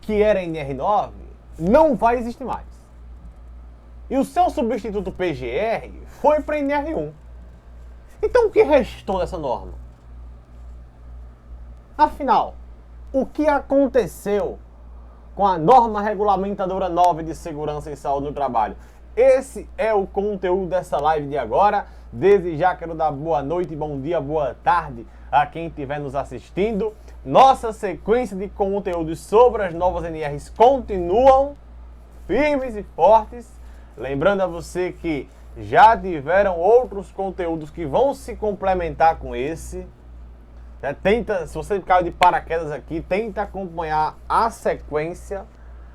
que era NR9, não vai existir mais. E o seu substituto PGR foi para NR1. Então o que restou dessa norma? Afinal, o que aconteceu com a norma regulamentadora 9 de segurança e saúde no trabalho? Esse é o conteúdo dessa live de agora. Desde já quero dar boa noite, bom dia, boa tarde a quem estiver nos assistindo. Nossa sequência de conteúdos sobre as novas NRs continuam firmes e fortes. Lembrando a você que já tiveram outros conteúdos que vão se complementar com esse. Tenta, se você caiu de paraquedas aqui, tenta acompanhar a sequência.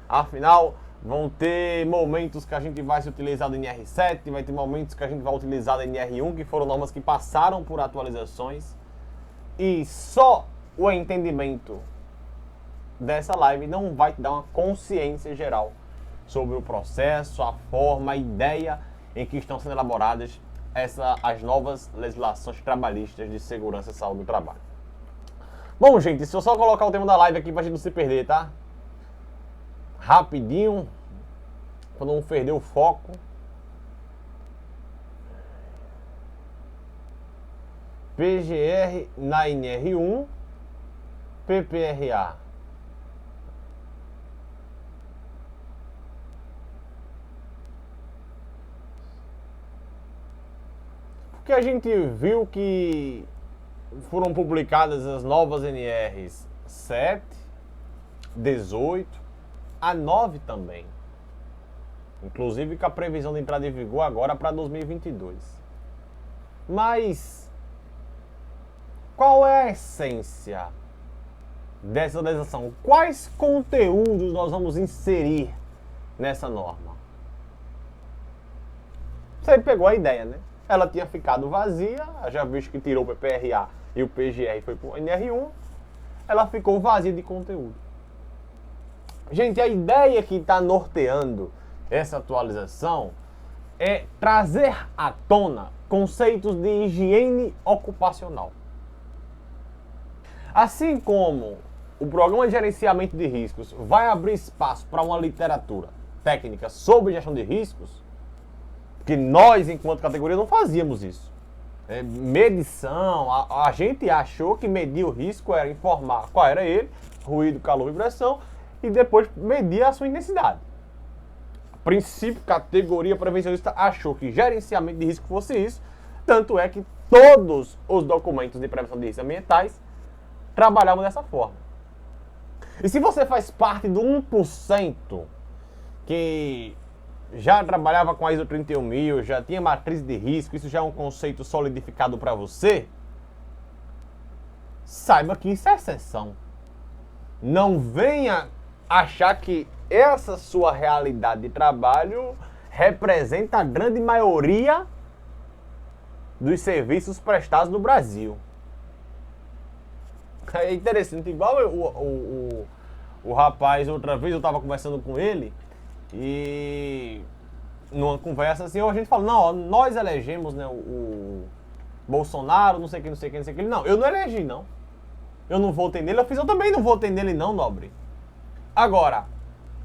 Afinal, vão ter momentos que a gente vai se utilizar do NR7, vai ter momentos que a gente vai utilizar do NR1, que foram normas que passaram por atualizações. E só o entendimento dessa live não vai te dar uma consciência geral sobre o processo, a forma, a ideia em que estão sendo elaboradas as novas legislações trabalhistas de segurança e saúde do trabalho. Bom, gente, se eu só colocar o tema da live aqui pra gente não se perder, tá? Rapidinho, pra não perder o foco. PGR na NR1, PPRA. Porque a gente viu que foram publicadas as novas NRs 7, 18, a 9 também. Inclusive com a previsão de entrada em vigor agora para 2022. Mas qual é a essência dessa legislação? Quais conteúdos nós vamos inserir nessa norma? Você pegou a ideia, né? Ela tinha ficado vazia, já visto que tirou o PPRA e o PGR foi para o NR1, ela ficou vazia de conteúdo. Gente, a ideia que está norteando essa atualização é trazer à tona conceitos de higiene ocupacional. Assim como o Programa de Gerenciamento de Riscos vai abrir espaço para uma literatura técnica sobre gestão de riscos, porque nós, enquanto categoria, não fazíamos isso. Medição, a gente achou que medir o risco era informar qual era ele, ruído, calor, vibração, e depois medir a sua intensidade. A princípio, categoria prevencionista achou que gerenciamento de risco fosse isso, tanto é que todos os documentos de prevenção de riscos ambientais trabalhavam dessa forma. E se você faz parte do 1% que já trabalhava com a ISO 31000, já tinha matriz de risco, isso já é um conceito solidificado para você, saiba que isso é exceção. Não venha achar que essa sua realidade de trabalho representa a grande maioria dos serviços prestados no Brasil. É interessante, igual o rapaz, outra vez eu estava conversando com ele, e numa conversa assim, a gente fala, não, ó, nós elegemos, né, o Bolsonaro, não sei o que, não sei o que, não sei o que. Ele, não, eu não elegi, não. Eu não votei nele, eu também não votei nele, não, nobre. Agora,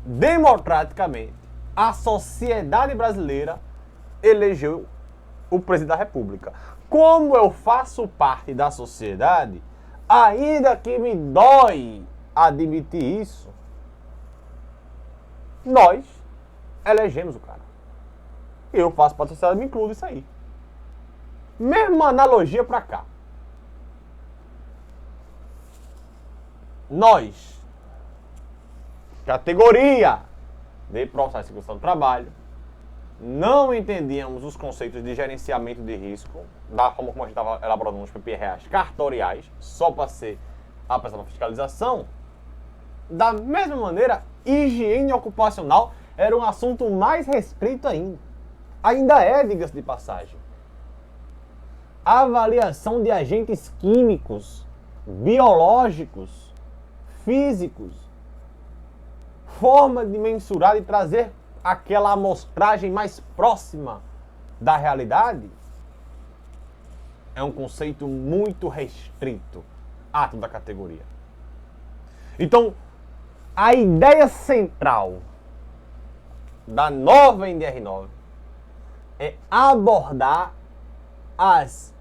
democraticamente, a sociedade brasileira elegeu o presidente da República. Como eu faço parte da sociedade, ainda que me dói admitir isso, nós elegemos o cara. Eu faço parte da sociedade, me incluo isso aí. Mesma analogia para cá. Nós, categoria de profissionais de segurança do trabalho, não entendíamos os conceitos de gerenciamento de risco da forma como a gente estava elaborando nos PPRAs cartoriais, só para ser apresentado à fiscalização. Da mesma maneira, higiene ocupacional era um assunto mais restrito ainda. Ainda é, diga-se de passagem. Avaliação de agentes químicos, biológicos, físicos. Forma de mensurar e trazer aquela amostragem mais próxima da realidade é um conceito muito restrito à toda a categoria. Então, A ideia central da nova NR9 é abordar as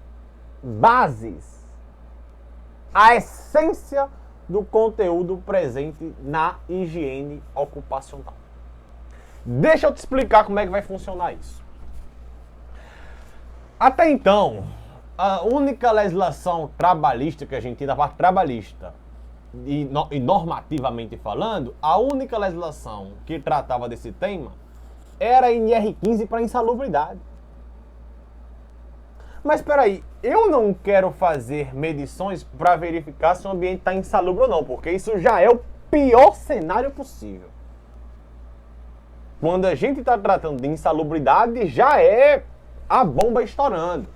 bases, a essência do conteúdo presente na higiene ocupacional. Deixa eu te explicar como é que vai funcionar isso. Até então, a única legislação trabalhista que a gente tinha da parte trabalhista, e normativamente falando, a única legislação que tratava desse tema era a NR15 para insalubridade. Mas espera aí, eu não quero fazer medições para verificar se o ambiente está insalubre ou não, porque isso já é o pior cenário possível. Quando a gente está tratando de insalubridade, já é a bomba estourando.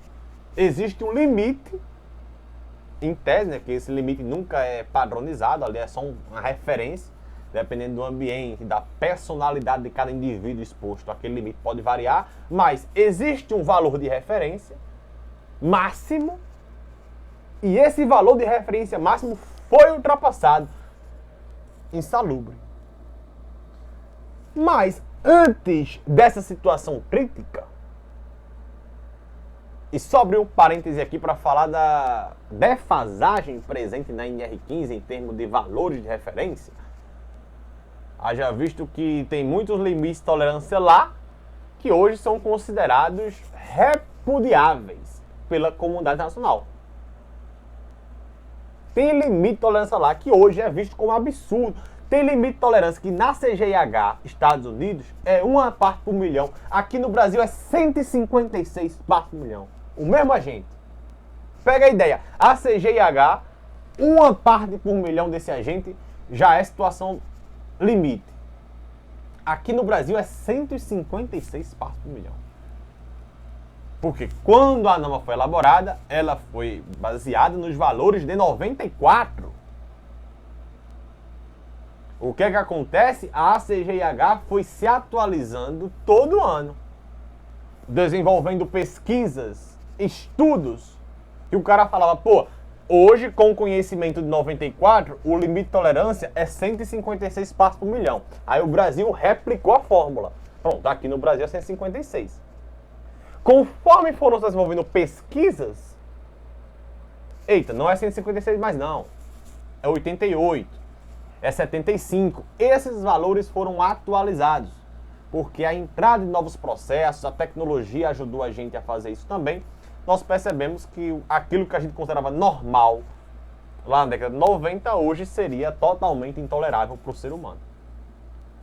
Existe um limite, em tese, né, que esse limite nunca é padronizado, ali é só uma referência, dependendo do ambiente, da personalidade de cada indivíduo exposto, aquele limite pode variar, mas existe um valor de referência máximo, e esse valor de referência máximo foi ultrapassado. Insalubre. Mas antes dessa situação crítica, e só abrir um parêntese aqui para falar da defasagem presente na NR15 em termos de valores de referência, haja visto que tem muitos limites de tolerância lá que hoje são considerados repudiáveis pela comunidade nacional. Tem limite de tolerância lá que hoje é visto como absurdo. Tem limite de tolerância que na CGIH, Estados Unidos, é 1 parte por milhão. Aqui no Brasil é 156 partes por milhão. O mesmo agente. Pega a ideia. A CGIH, 1 parte por milhão desse agente já é situação limite. Aqui no Brasil é 156 partes por milhão. Porque quando a norma foi elaborada, ela foi baseada nos valores de 94. O que é que acontece? A ACGIH foi se atualizando todo ano, desenvolvendo pesquisas, estudos, e o cara falava, pô, hoje com o conhecimento de 94, o limite de tolerância é 156 partes por milhão. Aí o Brasil replicou a fórmula. Pronto, aqui no Brasil é 156. Conforme foram desenvolvendo pesquisas, eita, não é 156 mais não, é 88, é 75. Esses valores foram atualizados, porque a entrada de novos processos, a tecnologia ajudou a gente a fazer isso também. Nós percebemos que aquilo que a gente considerava normal lá na década de 90, hoje seria totalmente intolerável para o ser humano.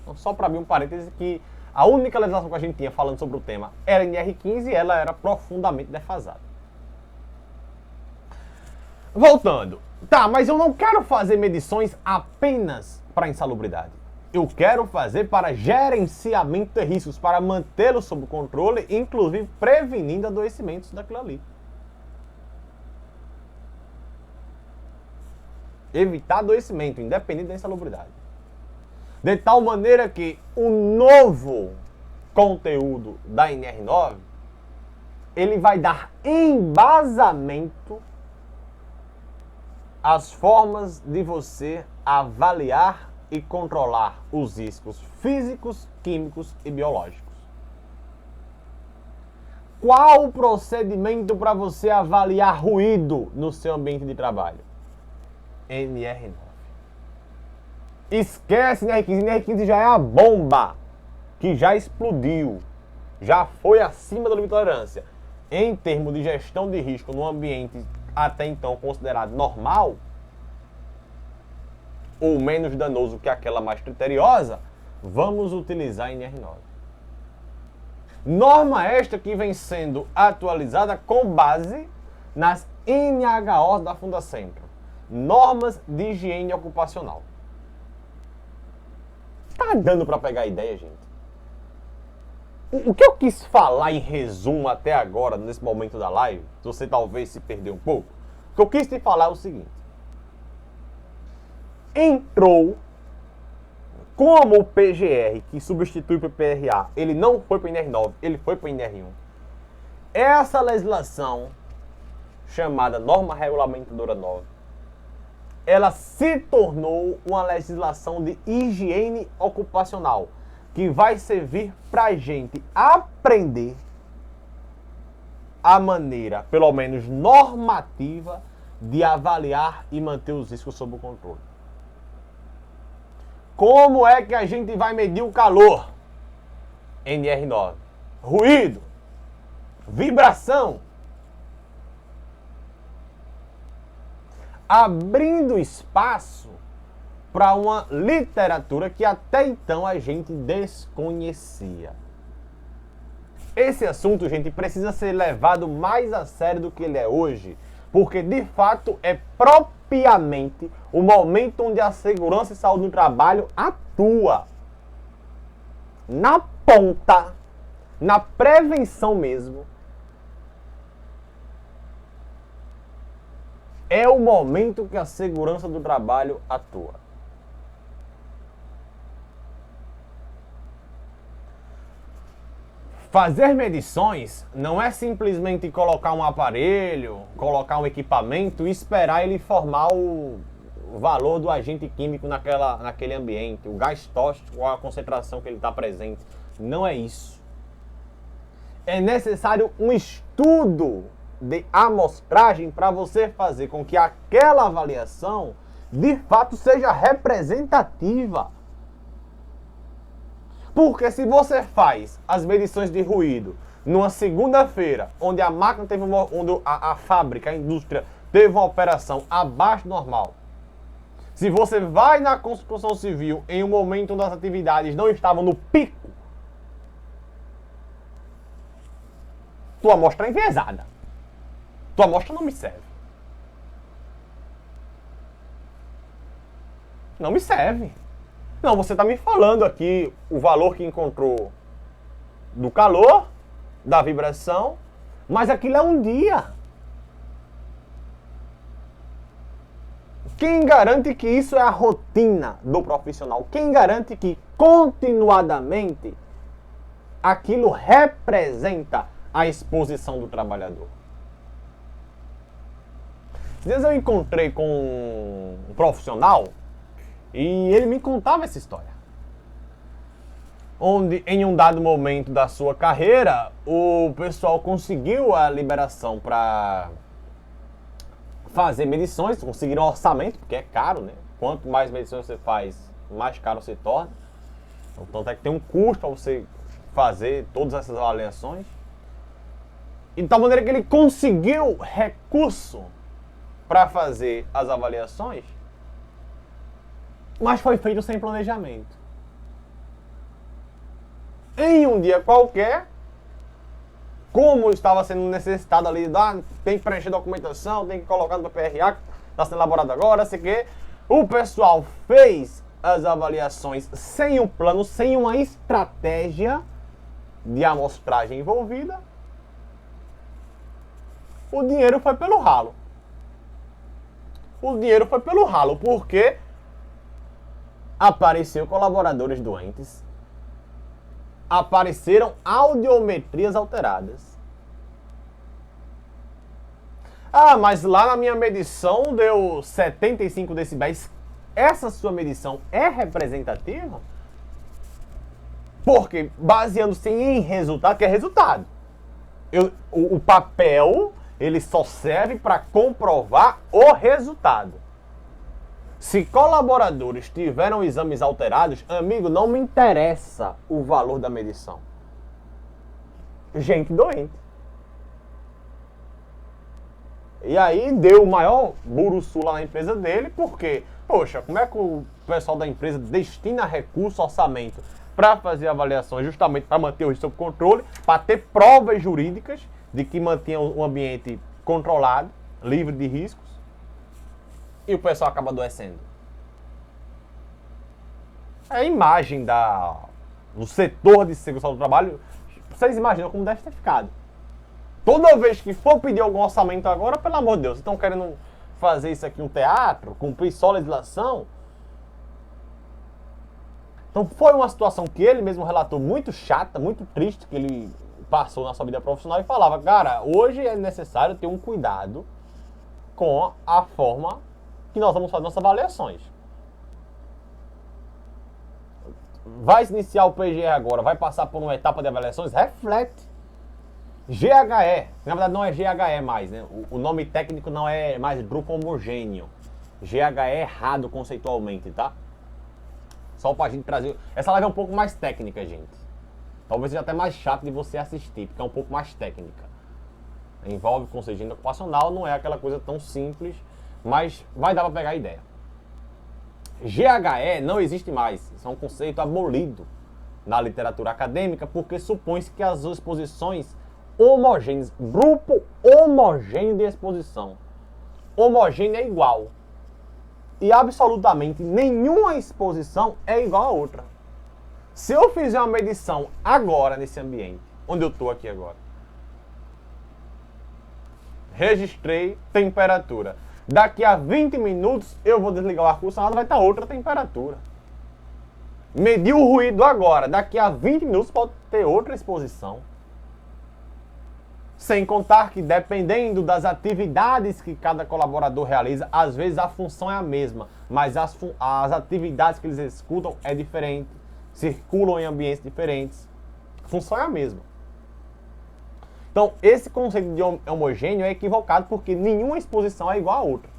Então, só para abrir um parêntese que a única legislação que a gente tinha falando sobre o tema era a NR15 e ela era profundamente defasada. Voltando. Tá, mas eu não quero fazer medições apenas para insalubridade. Eu quero fazer para gerenciamento de riscos, para mantê-los sob controle, inclusive prevenindo adoecimentos daquilo ali. Evitar adoecimento, independente da insalubridade. De tal maneira que o novo conteúdo da NR9, ele vai dar embasamento às formas de você avaliar e controlar os riscos físicos, químicos e biológicos. Qual o procedimento para você avaliar ruído no seu ambiente de trabalho? NR9. Esquece NR15. NR15 já é a bomba que já explodiu. Já foi acima do limite de tolerância. Em termos de gestão de risco no ambiente até então considerado normal, ou menos danoso que aquela mais criteriosa, vamos utilizar a NR9. Norma esta que vem sendo atualizada com base nas NHOs da Fundacentro. Normas de higiene ocupacional. Tá dando para pegar a ideia, gente? O que eu quis falar em resumo até agora, nesse momento da live, se você talvez se perdeu um pouco, o que eu quis te falar é o seguinte. Entrou, como o PGR, que substitui o PPRA, ele não foi para o NR9, ele foi para o NR1. Essa legislação, chamada Norma Regulamentadora 9, ela se tornou uma legislação de higiene ocupacional, que vai servir para a gente aprender a maneira, pelo menos normativa, de avaliar e manter os riscos sob o controle. Como é que a gente vai medir o calor? NR9. Ruído. Vibração. Abrindo espaço para uma literatura que até então a gente desconhecia. Esse assunto, gente, precisa ser levado mais a sério do que ele é hoje, porque de fato é propriamente o momento onde a segurança e saúde no trabalho atua. Na ponta, na prevenção mesmo. É o momento que a segurança do trabalho atua. Fazer medições não é simplesmente colocar um aparelho, colocar um equipamento e esperar ele informar o valor do agente químico naquele ambiente, o gás tóxico ou a concentração que ele está presente. Não é isso. É necessário um estudo de amostragem para você fazer com que aquela avaliação de fato seja representativa. Porque se você faz as medições de ruído numa segunda-feira, onde a máquina teve onde a fábrica, a indústria teve uma operação abaixo do normal, se você vai na construção civil em um momento onde as atividades não estavam no pico, tua amostra é enviesada. Tua amostra não me serve. Não me serve. Não, você está me falando aqui o valor que encontrou do calor, da vibração, mas aquilo é um dia. Quem garante que isso é a rotina do profissional? Quem garante que continuadamente aquilo representa a exposição do trabalhador? Esses dias eu encontrei com um profissional e ele me contava essa história. Onde, em um dado momento da sua carreira, o pessoal conseguiu a liberação para fazer medições, conseguiram orçamento, porque é caro, né? Quanto mais medições você faz, mais caro se torna. Então tem que ter um custo para você fazer todas essas avaliações. E de tal maneira que ele conseguiu recurso para fazer as avaliações, mas foi feito sem planejamento. Em um dia qualquer, como estava sendo necessitado ali, tem que preencher documentação, tem que colocar no PRA, que está sendo elaborado agora, sei que, o pessoal fez as avaliações sem um plano, sem uma estratégia de amostragem envolvida. O dinheiro foi pelo ralo. O dinheiro foi pelo ralo, porque apareceram colaboradores doentes, apareceram audiometrias alteradas. Ah, mas lá na minha medição deu 75 decibéis. Essa sua medição é representativa? Porque, baseando-se em resultado, que é resultado. O papel, ele só serve para comprovar o resultado. Se colaboradores tiveram exames alterados, amigo, não me interessa o valor da medição. Gente doente. E aí deu o maior buruçu lá na empresa dele, porque, poxa, como é que o pessoal da empresa destina recurso, orçamento, para fazer avaliações justamente para manter o risco sob controle, para ter provas jurídicas de que mantinha um ambiente controlado, livre de riscos, e o pessoal acaba adoecendo. É a imagem do setor de segurança do trabalho, vocês imaginam como deve ter ficado. Toda vez que for pedir algum orçamento agora, pelo amor de Deus, vocês estão querendo fazer isso aqui um teatro, cumprir só legislação? Então foi uma situação que ele mesmo relatou muito chata, muito triste, que ele passou na sua vida profissional e falava, cara, hoje é necessário ter um cuidado com a forma que nós vamos fazer nossas avaliações. Vai se iniciar o PGE agora, vai passar por uma etapa de avaliações, reflete. GHE, na verdade não é GHE mais, né? O nome técnico não é mais grupo homogêneo. GHE é errado conceitualmente, tá? Só pra gente trazer... Essa live é um pouco mais técnica, gente. Talvez seja até mais chato de você assistir, porque é um pouco mais técnica. Envolve conceito de agenda ocupacional, não é aquela coisa tão simples, mas vai dar pra pegar a ideia. GHE não existe mais, isso é um conceito abolido na literatura acadêmica, porque supõe-se que as exposições homogêneas, grupo homogêneo de exposição, homogêneo é igual, e absolutamente nenhuma exposição é igual a outra. Se eu fizer uma medição agora nesse ambiente, onde eu estou aqui agora, registrei temperatura. Daqui a 20 minutos eu vou desligar o ar-condicionado, vai estar outra temperatura. Medi o ruído agora, daqui a 20 minutos pode ter outra exposição. Sem contar que dependendo das atividades que cada colaborador realiza, às vezes a função é a mesma, mas as atividades que eles executam é diferente, circulam em ambientes diferentes. A função é a mesma. Então, esse conceito de homogêneo é equivocado porque nenhuma exposição é igual a outra.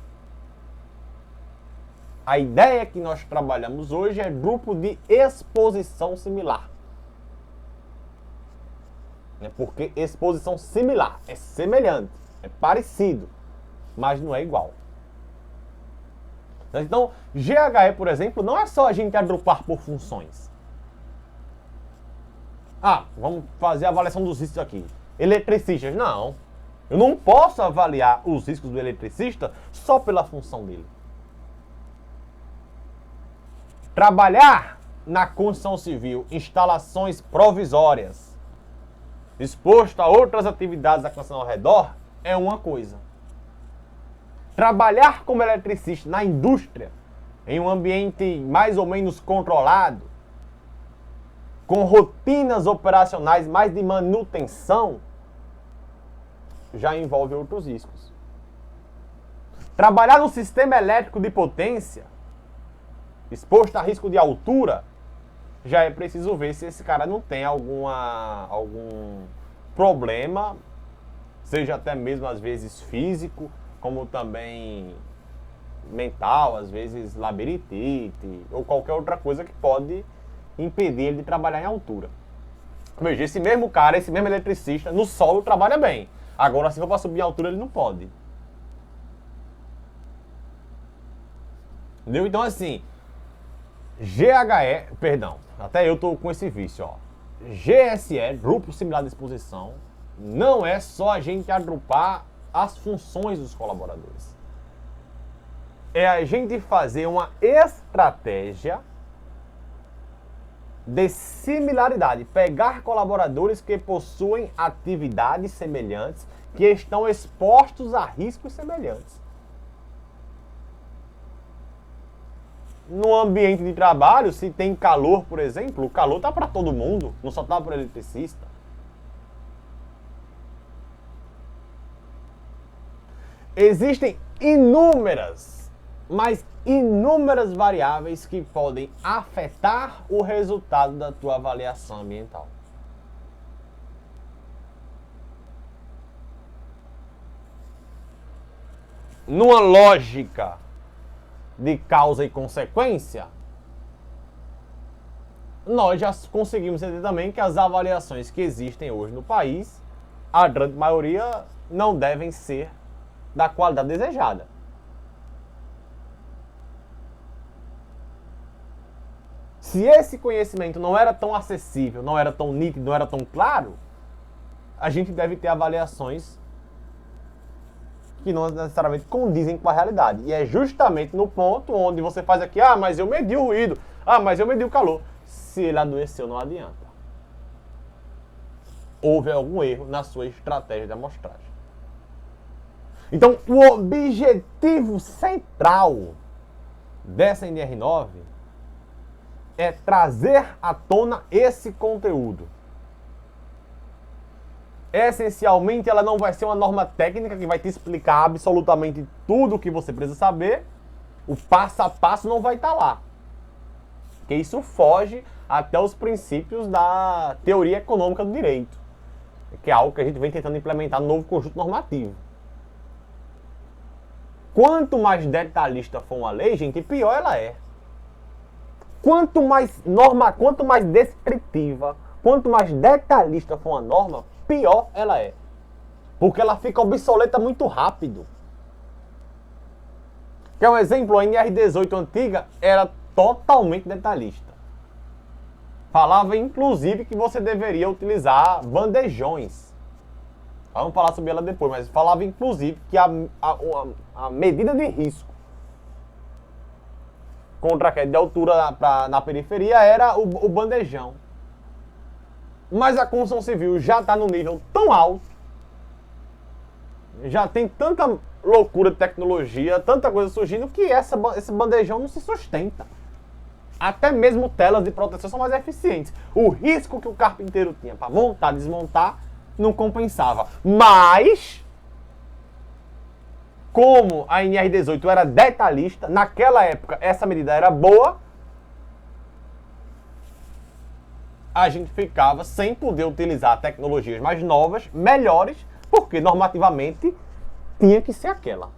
A ideia que nós trabalhamos hoje é grupo de exposição similar. Porque exposição similar é semelhante, é parecido, mas não é igual. Então, GHE, por exemplo, não é só a gente agrupar por funções. Vamos fazer a avaliação dos riscos aqui. Eletricistas, não. Eu não posso avaliar os riscos do eletricista só pela função dele. Trabalhar na construção civil, instalações provisórias, exposto a outras atividades da construção ao redor, é uma coisa. Trabalhar como eletricista na indústria, em um ambiente mais ou menos controlado, com rotinas operacionais mais de manutenção, já envolve outros riscos. Trabalhar no sistema elétrico de potência, exposto a risco de altura, já é preciso ver se esse cara não tem algum problema, seja até mesmo às vezes físico, como também mental, às vezes labirintite, ou qualquer outra coisa que pode impedir ele de trabalhar em altura. Veja, esse mesmo cara, esse mesmo eletricista, no solo trabalha bem. Agora, se for para subir em altura, ele não pode. Entendeu? Então, assim, até eu tô com esse vício, ó. GSE, Grupo Similar de Exposição, não é só a gente agrupar as funções dos colaboradores. É a gente fazer uma estratégia de similaridade, pegar colaboradores que possuem atividades semelhantes, que estão expostos a riscos semelhantes. No ambiente de trabalho, se tem calor, por exemplo, o calor está para todo mundo, não só está para o eletricista. Existem inúmeras variáveis que podem afetar o resultado da tua avaliação ambiental. Numa lógica de causa e consequência, nós já conseguimos entender também que as avaliações que existem hoje no país, a grande maioria não devem ser da qualidade desejada. Se esse conhecimento não era tão acessível, não era tão nítido, não era tão claro, a gente deve ter avaliações que não necessariamente condizem com a realidade. E é justamente no ponto onde você faz aqui, mas eu medi o ruído, mas eu medi o calor. Se ele adoeceu, não adianta. Houve algum erro na sua estratégia de amostragem. Então, o objetivo central dessa NR9 é trazer à tona esse conteúdo. Essencialmente, ela não vai ser uma norma técnica que vai te explicar absolutamente tudo o que você precisa saber, O passo a passo não vai estar lá. Porque isso foge até os princípios da teoria econômica do direito, que é algo que a gente vem tentando implementar no novo conjunto normativo. Quanto mais detalhista for uma lei, gente, pior ela é. Quanto mais descritiva, quanto mais detalhista for uma norma, pior ela é. Porque ela fica obsoleta muito rápido. Quer um exemplo? A NR18 antiga era totalmente detalhista. Falava, inclusive, que você deveria utilizar bandejões. Vamos falar sobre ela depois, mas falava, inclusive, que a medida de risco contra a queda de altura na periferia era o bandejão. Mas a construção civil já está num nível tão alto, já tem tanta loucura de tecnologia, tanta coisa surgindo, que esse bandejão não se sustenta. Até mesmo telas de proteção são mais eficientes. O risco que o carpinteiro tinha para montar, desmontar, não compensava. Mas, como a NR18 era detalhista, naquela época essa medida era boa, a gente ficava sem poder utilizar tecnologias mais novas, melhores, porque normativamente tinha que ser aquela.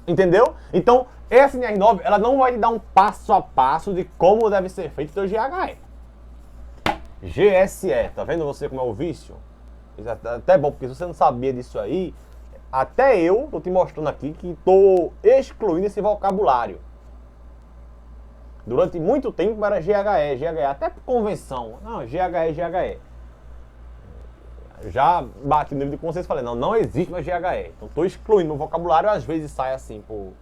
Entendeu? Então, essa NR9, ela não vai te dar um passo a passo de como deve ser feito o teu GHE. GSE, tá vendo você como é o vício? Isso é até bom, porque se você não sabia disso aí, até eu tô te mostrando aqui que tô excluindo esse vocabulário. Durante muito tempo era GHE, até por convenção. Não, GHE. Já bati no livro de conceito e falei, não existe mais GHE. Então estou excluindo no vocabulário, às vezes sai assim por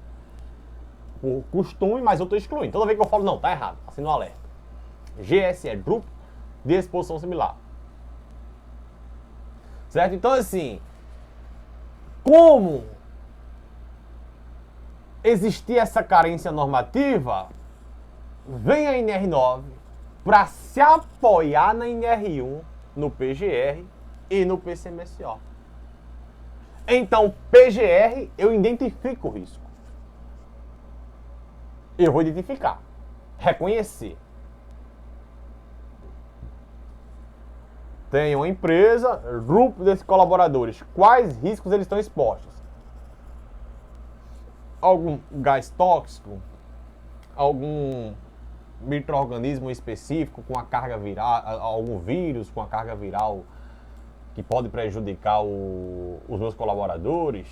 costume, mas eu estou excluindo. Toda vez que eu falo, não, tá errado, assino o alerta. GSE, Grupo de Exposição Similar. Certo? Então assim, como existia essa carência normativa, vem a NR9 para se apoiar na NR1, no PGR e no PCMSO. Então, PGR, eu identifico o risco. Eu vou identificar, reconhecer. Tem uma empresa, grupo desses colaboradores, quais riscos eles estão expostos? Algum gás tóxico? Algum micro-organismo específico com a carga viral, algum vírus com a carga viral que pode prejudicar os meus colaboradores,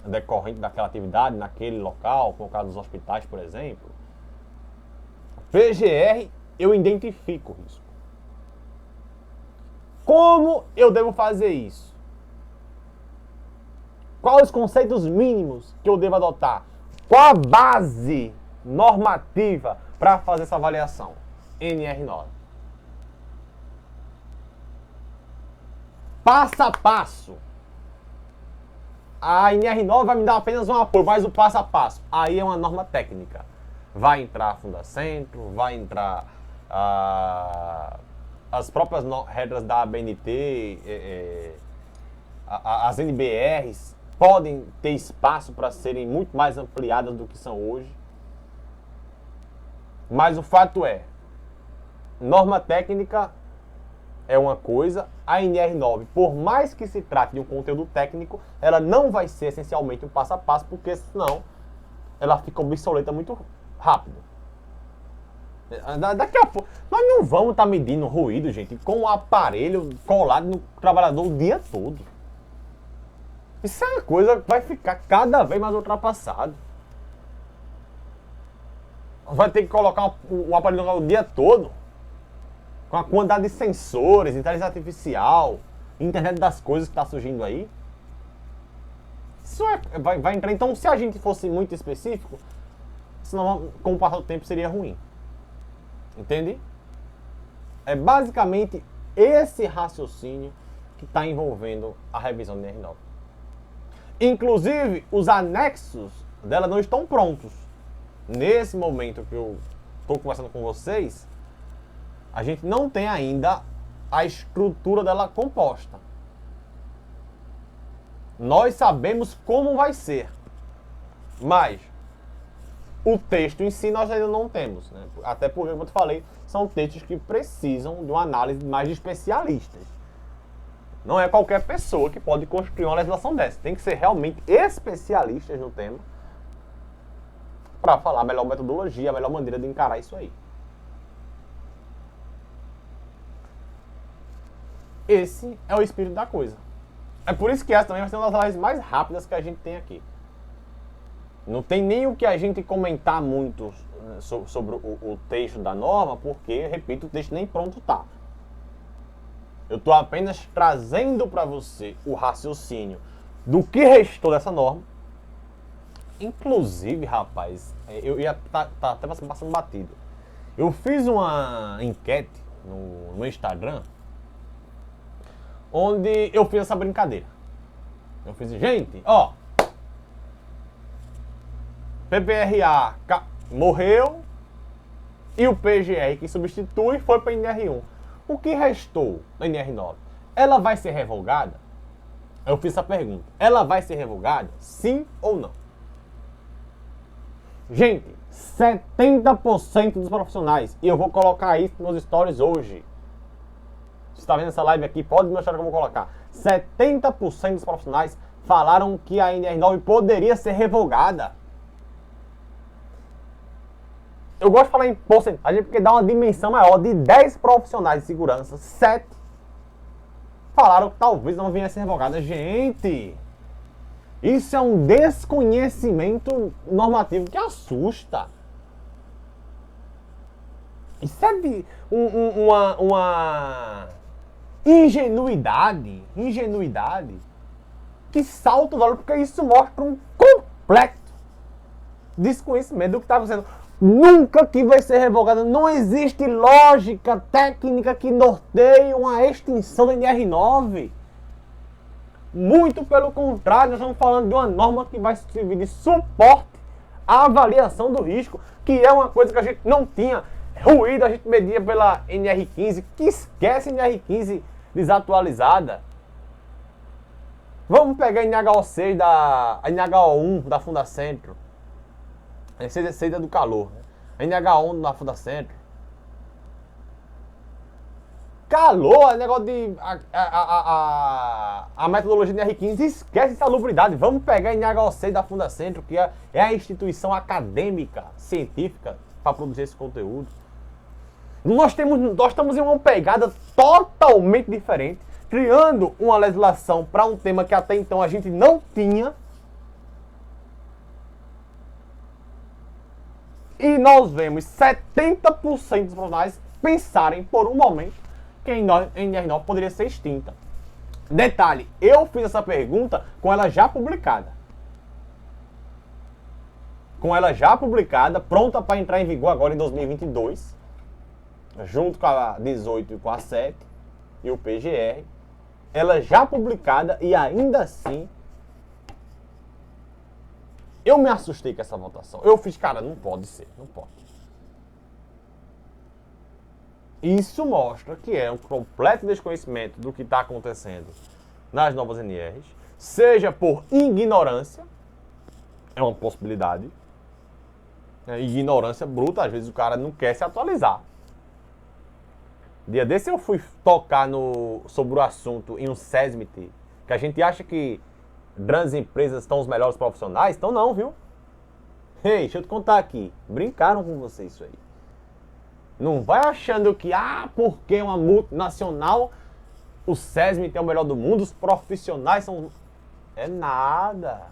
decorrente daquela atividade naquele local, como o caso dos hospitais, por exemplo. PGR, eu identifico o risco. Como eu devo fazer isso? Quais os conceitos mínimos que eu devo adotar? Qual a base normativa para fazer essa avaliação? NR9. Passo a passo. A NR9 vai me dar apenas um apoio, mas o passo a passo, aí é uma norma técnica. Vai entrar a Fundacentro, vai entrar as próprias regras da ABNT, as NBRs podem ter espaço para serem muito mais ampliadas do que são hoje. Mas o fato é, norma técnica é uma coisa, a NR9, por mais que se trate de um conteúdo técnico, ela não vai ser essencialmente um passo a passo, porque senão ela fica obsoleta muito rápido. Daqui a pouco, nós não vamos estar medindo ruído, gente, com o aparelho colado no trabalhador o dia todo. Isso é uma coisa que vai ficar cada vez mais ultrapassado. Vai ter que colocar um aparelho o dia todo, com a quantidade de sensores, inteligência artificial, internet das coisas que está surgindo aí. Isso vai entrar. Então, se a gente fosse muito específico, senão com o passar do tempo seria ruim. Entende? É basicamente esse raciocínio que está envolvendo a revisão da NR9. Inclusive, os anexos dela não estão prontos. Nesse momento que eu estou conversando com vocês, a gente não tem ainda a estrutura dela composta. Nós sabemos como vai ser, Mas o texto em si nós ainda não temos, né? Até porque, como eu te falei, são textos que precisam de uma análise mais de especialistas. Não é qualquer pessoa que pode construir uma legislação dessa. Tem que ser realmente especialistas no tema para falar a melhor metodologia, a melhor maneira de encarar isso aí. Esse é o espírito da coisa. É por isso que essa também vai ser uma das lives mais rápidas que a gente tem aqui. Não tem nem o que a gente comentar muito sobre o texto da norma, porque, repito, o texto nem pronto está. Eu estou apenas trazendo para você o raciocínio do que restou dessa norma. Inclusive, rapaz, eu ia tá até passando batido. Eu fiz uma enquete no Instagram, onde eu fiz essa brincadeira. Eu fiz, gente, ó, PPRA morreu e o PGR que substitui foi para a NR1. O que restou da NR9? Ela vai ser revogada? Eu fiz essa pergunta. Ela vai ser revogada? Sim ou não? Gente, 70% dos profissionais, e eu vou colocar isso nos stories hoje. Se está vendo essa live aqui, pode me mostrar que eu vou colocar. 70% dos profissionais falaram que a NR9 poderia ser revogada. Eu gosto de falar em porcentagem porque dá uma dimensão maior. De 10 profissionais de segurança, 7 falaram que talvez não venha a ser revogada. Gente, isso é um desconhecimento normativo que assusta. Isso é de uma ingenuidade que salta o olho, porque isso mostra um completo desconhecimento do que está acontecendo. Nunca que vai ser revogada. Não existe lógica técnica que norteie uma extinção da NR9. Muito pelo contrário, nós estamos falando de uma norma que vai servir de suporte à avaliação do risco, que é uma coisa que a gente não tinha. Ruído a gente media pela NR15, que esquece a NR15 desatualizada. Vamos pegar a NHO6 a NHO1 da Fundacentro. A NC16 é do calor, né? A NH1 da Fundacentro. Calor, é negócio de... A metodologia de NR15, esquece salubridade. Vamos pegar a NHO6 da Fundacentro, que é a instituição acadêmica, científica, para produzir esse conteúdo. Nós estamos em uma pegada totalmente diferente, criando uma legislação para um tema que até então a gente não tinha. E nós vemos 70% dos profissionais pensarem por um momento que a NR9 poderia ser extinta. Detalhe, eu fiz essa pergunta com ela já publicada. Pronta para entrar em vigor agora em 2022, junto com a 18 e com a 7 e o PGR. Ela já publicada e ainda assim eu me assustei com essa votação. Eu fiz, cara, não pode ser, não pode. Isso mostra que é um completo desconhecimento do que está acontecendo nas novas NRs, seja por ignorância, é uma possibilidade, ignorância bruta, às vezes o cara não quer se atualizar. Dia desse eu fui tocar sobre o assunto em um SESMIT, que a gente acha que grandes empresas estão os melhores profissionais? Então não, viu? Ei, deixa eu te contar aqui. Brincaram com você isso aí. Não vai achando que, porque é uma multinacional, o SESMIT é o melhor do mundo, os profissionais são... É nada.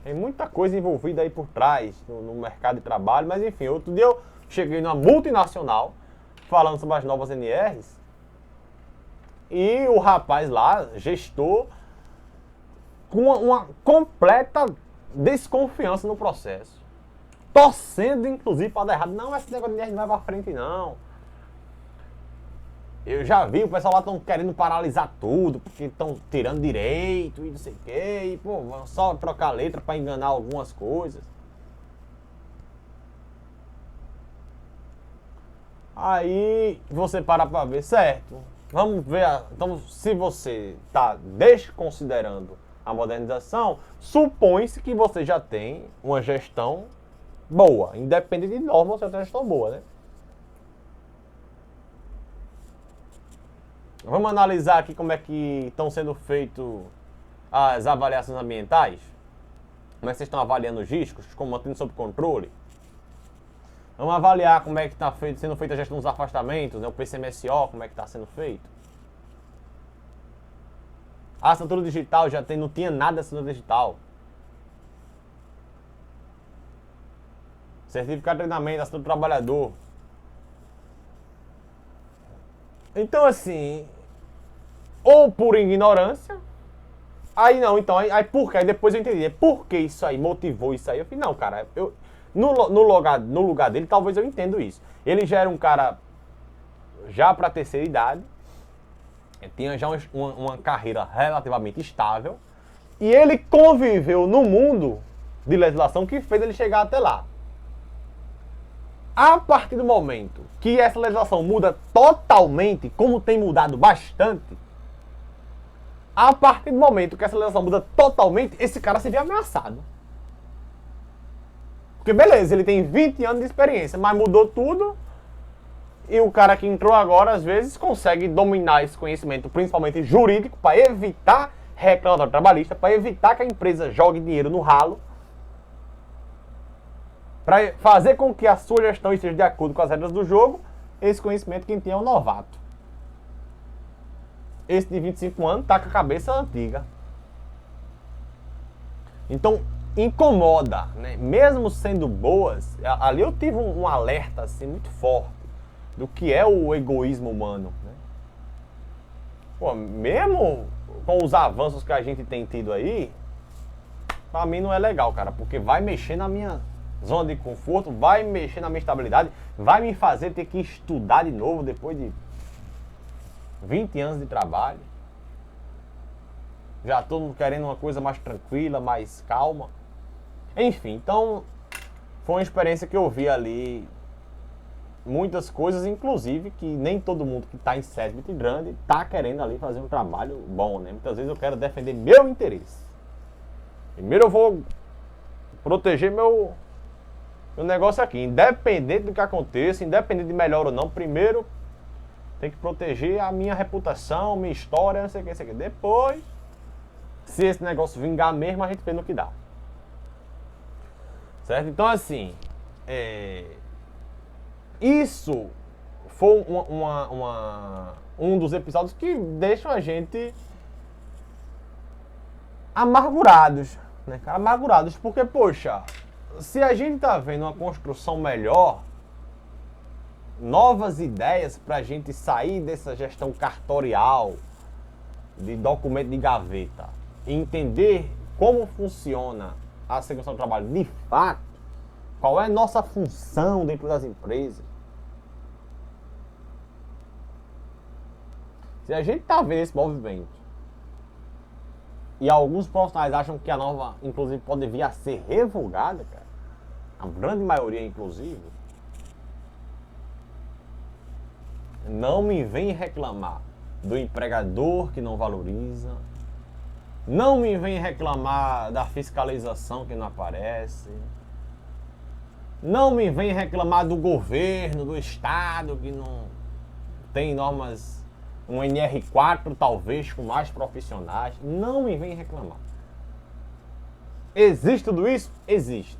Tem muita coisa envolvida aí por trás, no mercado de trabalho, mas enfim, outro dia eu cheguei numa multinacional, falando sobre as novas NRs, e o rapaz lá, gestor, com uma completa desconfiança no processo. Torcendo, inclusive, para dar errado. Não, esse negócio de NR não vai para frente, não. Eu já vi, o pessoal lá estão querendo paralisar tudo, porque estão tirando direito e não sei o quê. E, pô, vão só trocar a letra para enganar algumas coisas. Aí você para ver, certo? Vamos ver, então, se você está desconsiderando a modernização, supõe-se que você já tem uma gestão boa. Independente de norma, você tem uma gestão boa, né? Vamos analisar aqui como é que estão sendo feitas as avaliações ambientais. Como é que vocês estão avaliando os riscos, como mantendo sob controle. Vamos avaliar como é que está sendo feita a gestão dos afastamentos, né? O PCMSO, como é que está sendo feito. A assinatura digital não tinha nada de assinatura digital. Certificado de treinamento, assinatura do trabalhador. Então, assim, ou por ignorância, aí por quê? Aí depois eu entendi, por que isso aí motivou isso aí? Eu falei, não, cara, no lugar dele, talvez eu entendo isso. Ele já era um cara, já para terceira idade, tinha já uma carreira relativamente estável, e ele conviveu no mundo de legislação que fez ele chegar até lá. A partir do momento que essa legislação muda totalmente, como tem mudado bastante, a partir do momento que essa legislação muda totalmente, esse cara se vê ameaçado. Porque beleza, ele tem 20 anos de experiência, mas mudou tudo, e o cara que entrou agora, às vezes, consegue dominar esse conhecimento, principalmente jurídico, para evitar reclamatório trabalhista, para evitar que a empresa jogue dinheiro no ralo, para fazer com que a sua gestão esteja de acordo com as regras do jogo. Esse conhecimento quem tem é um novato. Esse de 25 anos está com a cabeça antiga. Então, incomoda, né? Mesmo sendo boas, ali eu tive um alerta assim, muito forte do que é o egoísmo humano, né? Pô, mesmo com os avanços que a gente tem tido aí, pra mim não é legal, cara, porque vai mexer na minha zona de conforto, vai mexer na minha estabilidade, vai me fazer ter que estudar de novo depois de 20 anos de trabalho. Já estou querendo uma coisa mais tranquila, mais calma. Enfim, então foi uma experiência que eu vi ali muitas coisas, inclusive que nem todo mundo que está em segmento grande está querendo ali fazer um trabalho bom, né? Muitas vezes eu quero defender meu interesse. Primeiro eu vou proteger meu negócio aqui, independente do que aconteça, independente de melhor ou não, primeiro tem que proteger a minha reputação, minha história, não sei o que, Depois, se esse negócio vingar mesmo, a gente vê no que dá. Certo? Então, assim, isso foi um dos episódios que deixam a gente amargurados, né, cara? Amargurados, porque, poxa, se a gente tá vendo uma construção melhor, novas ideias pra gente sair dessa gestão cartorial, de documento de gaveta, e entender como funciona a segurança do trabalho de fato, qual é a nossa função dentro das empresas. Se a gente tá vendo esse movimento, e alguns profissionais acham que a norma, inclusive, pode vir a ser revogada, cara, a grande maioria, inclusive, não me vem reclamar do empregador que não valoriza, não me vem reclamar da fiscalização que não aparece, não me vem reclamar do governo, do estado que não tem normas, um NR4 talvez com mais profissionais, não me vem reclamar. Existe tudo isso? Existe.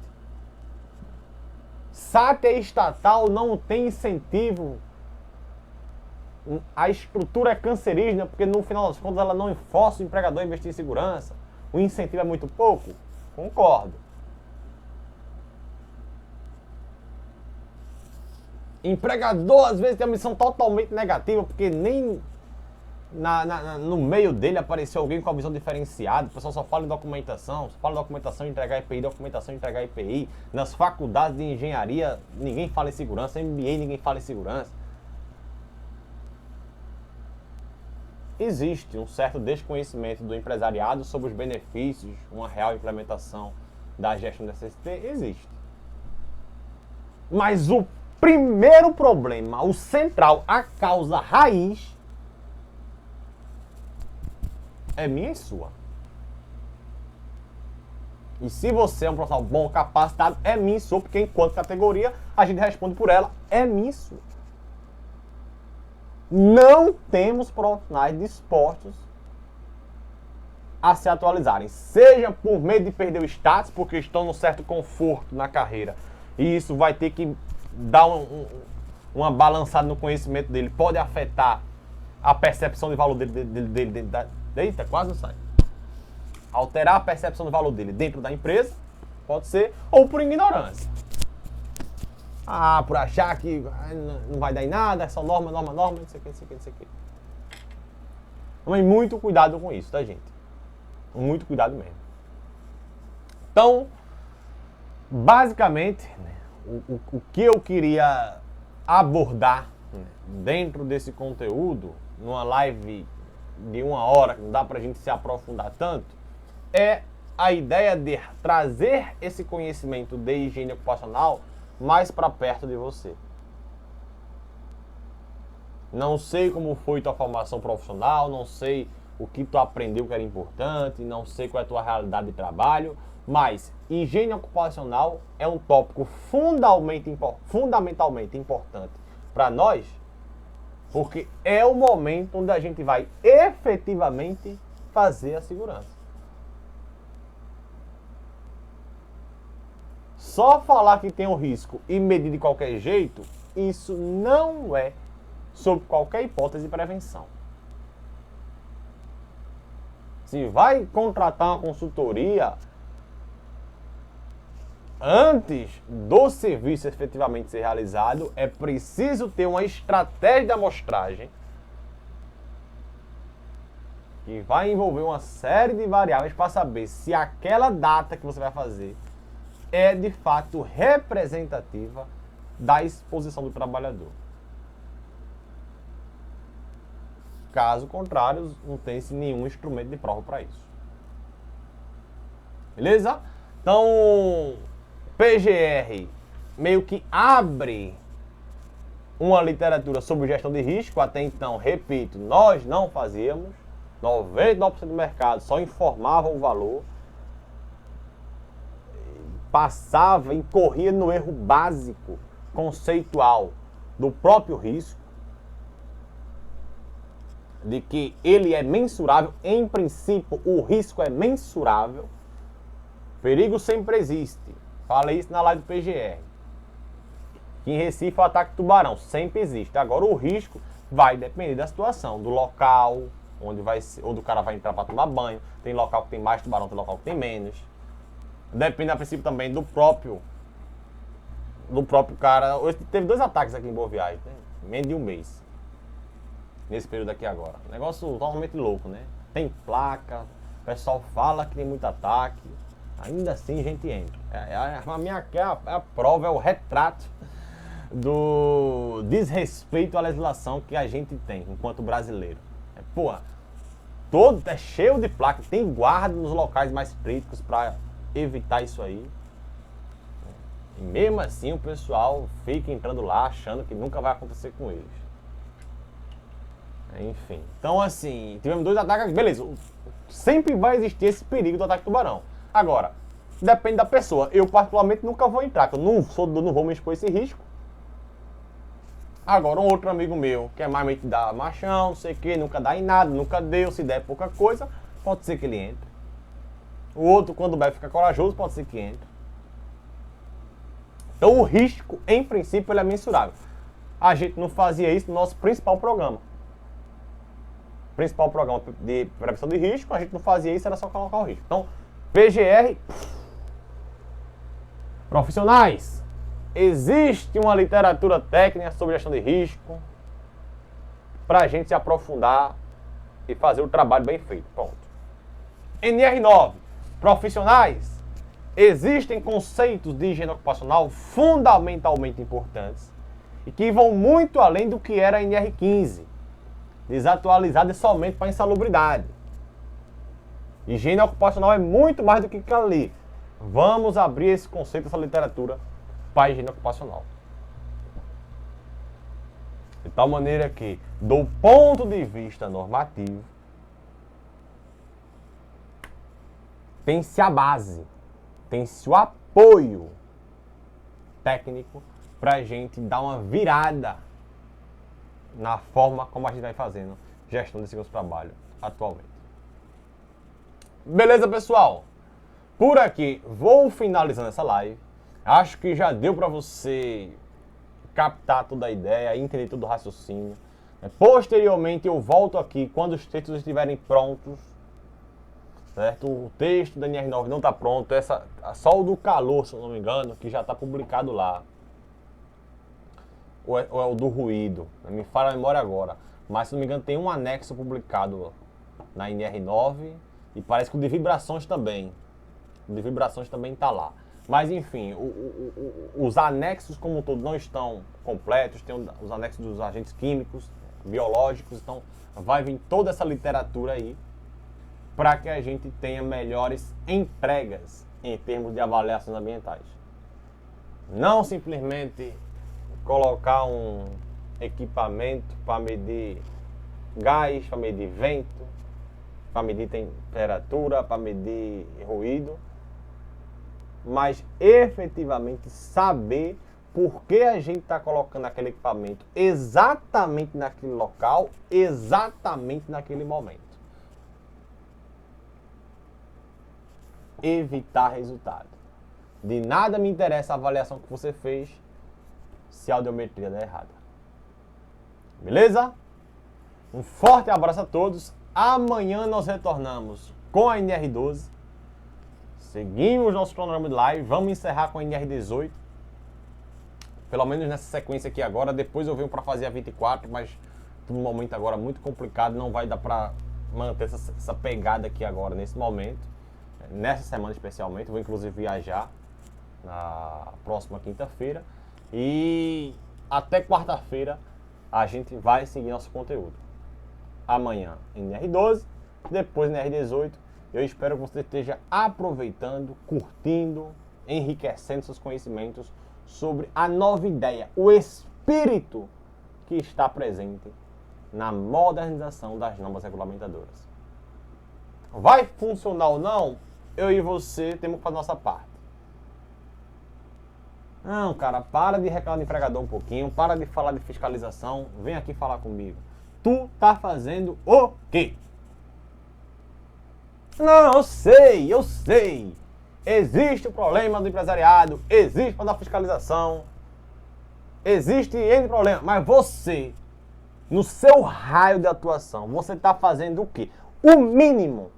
SAT é estatal, não tem incentivo. A estrutura é cancerígena, porque no final das contas ela não força o empregador a investir em segurança. O incentivo é muito pouco? Concordo. Empregador às vezes tem uma missão totalmente negativa, porque nem no meio dele apareceu alguém com a visão diferenciada. O pessoal só fala em documentação, só fala em documentação de entregar EPI, documentação de entregar EPI. Nas faculdades de engenharia ninguém fala em segurança, MBA ninguém fala em segurança. Existe um certo desconhecimento do empresariado sobre os benefícios, uma real implementação da gestão da CST, existe. Mas o primeiro problema, o central, a causa raiz, é minha e sua. E se você é um profissional bom, capacitado, é minha e sua, porque enquanto categoria, a gente responde por ela, é minha e sua. Não temos profissionais dispostos a se atualizarem, seja por medo de perder o status, porque estão num certo conforto na carreira, e isso vai ter que dar uma balançada no conhecimento dele, pode afetar a percepção de valor dele, eita, quase não sai. Alterar a percepção do valor dele dentro da empresa, pode ser, ou por ignorância. Por achar que não vai dar em nada, é só norma, não sei o que, não sei o que, não sei o que. Mas muito cuidado com isso, tá, gente? Muito cuidado mesmo. Então, basicamente, né, o que eu queria abordar, né, dentro desse conteúdo, numa live de 1 hora, que não dá pra gente se aprofundar tanto, é a ideia de trazer esse conhecimento de higiene ocupacional mais para perto de você. Não sei como foi tua formação profissional, não sei o que tu aprendeu que era importante, não sei qual é a tua realidade de trabalho, mas higiene ocupacional é um tópico fundamentalmente importante para nós, porque é o momento onde a gente vai efetivamente fazer a segurança. Só falar que tem um risco e medir de qualquer jeito, isso não é, sob qualquer hipótese, de prevenção. Se vai contratar uma consultoria, antes do serviço efetivamente ser realizado, é preciso ter uma estratégia de amostragem que vai envolver uma série de variáveis para saber se aquela data que você vai fazer é de fato representativa da exposição do trabalhador. Caso contrário, não tem-se nenhum instrumento de prova para isso. Beleza? Então, PGR meio que abre uma literatura sobre gestão de risco. Até então, repito, nós não fazíamos. 99% do mercado só informava o valor, passava e corria no erro básico, conceitual do próprio risco, de que ele é mensurável. Em princípio, o risco é mensurável. Perigo sempre existe. Falei isso na live do PGR. Que em Recife o ataque tubarão sempre existe. Agora o risco vai depender da situação, do local onde vai ser, ou do cara vai entrar para tomar banho. Tem local que tem mais tubarão, tem local que tem menos. Depende a princípio também do próprio cara. Hoje teve 2 ataques aqui em Boa Viagem, né? Menos de um mês. Nesse período aqui agora. Negócio totalmente louco, né? Tem placa, o pessoal fala que tem muito ataque, ainda assim a gente entra. A prova é o retrato do desrespeito à legislação que a gente tem enquanto brasileiro. Todo é cheio de placa, tem guarda nos locais mais críticos para evitar isso aí. E mesmo assim o pessoal fica entrando lá achando que nunca vai acontecer com eles. Enfim, então assim, tivemos 2 ataques, beleza, sempre vai existir esse perigo do ataque tubarão. Agora, depende da pessoa. Eu particularmente nunca vou entrar, porque eu não vou me expor a esse risco. Agora, um outro amigo meu, que é mais meio da machão, não sei o que, nunca dá em nada, nunca deu, se der pouca coisa, pode ser que ele entre. O outro, quando vai ficar corajoso, pode ser que entre. Então o risco, em princípio, ele é mensurável. A gente não fazia isso no nosso principal programa. Principal programa de prevenção de risco, a gente não fazia isso, era só colocar o risco. Então, PGR, profissionais, existe uma literatura técnica sobre gestão de risco para a gente se aprofundar e fazer o trabalho bem feito. Ponto. NR9, profissionais, existem conceitos de higiene ocupacional fundamentalmente importantes e que vão muito além do que era a NR15. Desatualizada e somente para insalubridade. Higiene ocupacional é muito mais do que aquilo ali. Vamos abrir esse conceito, essa literatura para a higiene ocupacional. De tal maneira que, do ponto de vista normativo, pense a base. tem-se o apoio técnico para a gente dar uma virada na forma como a gente vai fazendo gestão desse nosso trabalho atualmente. Beleza, pessoal? Por aqui vou finalizando essa live. Acho que já deu para você captar toda a ideia, entender todo o raciocínio. Posteriormente eu volto aqui quando os textos estiverem prontos. Certo? O texto da NR9 não está pronto. Só o do calor, se eu não me engano, que já está publicado lá. Ou é o do ruído. Me fala a memória agora. Mas se não me engano tem um anexo publicado na NR9. E parece que o de vibrações também. O de vibrações também está lá. Mas enfim, os anexos como um todo não estão completos. Tem os anexos dos agentes químicos, biológicos. Então vai vir toda essa literatura aí para que a gente tenha melhores entregas em termos de avaliações ambientais. Não simplesmente colocar um equipamento para medir gás, para medir vento, para medir temperatura, para medir ruído, mas efetivamente saber por que a gente está colocando aquele equipamento exatamente naquele local, exatamente naquele momento. Evitar resultado. De nada me interessa a avaliação que você fez se a audiometria der errada. Beleza? Um forte abraço a todos. Amanhã nós retornamos com a NR12. Seguimos nosso cronograma de live. Vamos encerrar com a NR18. Pelo menos nessa sequência aqui agora. Depois eu venho para fazer a 24, mas no momento agora muito complicado. Não vai dar para manter essa pegada aqui agora, nesse momento. Nessa semana especialmente. Vou inclusive viajar na próxima quinta-feira. E até quarta-feira a gente vai seguir nosso conteúdo. Amanhã em NR12, depois NR18. Eu espero que você esteja aproveitando, curtindo, enriquecendo seus conhecimentos sobre a nova ideia, o espírito que está presente na modernização das normas regulamentadoras. Vai funcionar ou não? Eu e você temos que fazer a nossa parte. Não, cara, para de reclamar de empregador um pouquinho, para de falar de fiscalização, vem aqui falar comigo. Tu tá fazendo o quê? Não, eu sei. Existe o problema do empresariado, existe o problema da fiscalização, existe N problema, mas você, no seu raio de atuação, você tá fazendo o quê? O mínimo,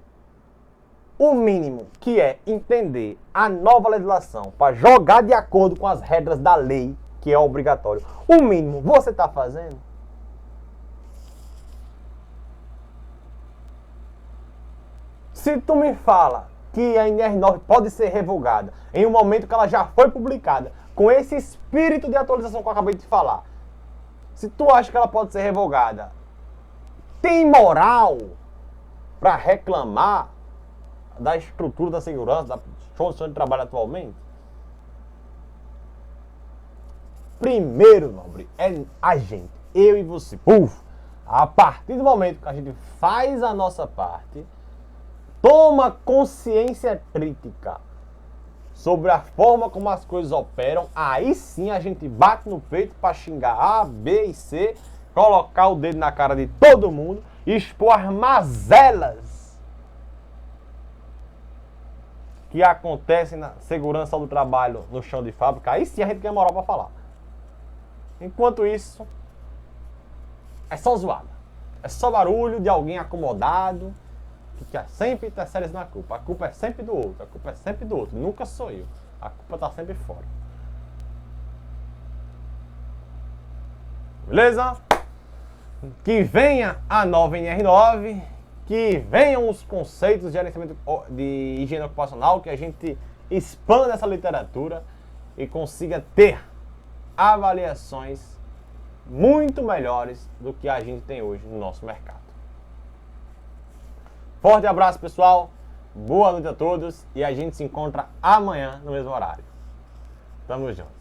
que é entender a nova legislação para jogar de acordo com as regras da lei, que é obrigatório. O mínimo você está fazendo? Se tu me fala que a NR9 pode ser revogada em um momento que ela já foi publicada, com esse espírito de atualização que eu acabei de falar, se tu acha que ela pode ser revogada, tem moral para reclamar da estrutura da segurança, da condição de trabalho atualmente? Primeiro, nobre, é a gente, eu e você. A partir do momento que a gente faz a nossa parte, toma consciência crítica sobre a forma como as coisas operam, aí sim a gente bate no peito para xingar A, B e C, colocar o dedo na cara de todo mundo, expor as mazelas que acontecem na segurança do trabalho no chão de fábrica. Aí sim a gente tem moral para falar. Enquanto isso, é só zoada. É só barulho de alguém acomodado que quer sempre terceirizar a culpa. A culpa é sempre do outro. A culpa é sempre do outro. Nunca sou eu. A culpa está sempre fora. Beleza? Que venha a nova NR9. Que venham os conceitos de gerenciamento de higiene ocupacional. Que a gente expanda essa literatura e consiga ter avaliações muito melhores do que a gente tem hoje no nosso mercado. Forte abraço, pessoal. Boa noite a todos e a gente se encontra amanhã no mesmo horário. Tamo junto.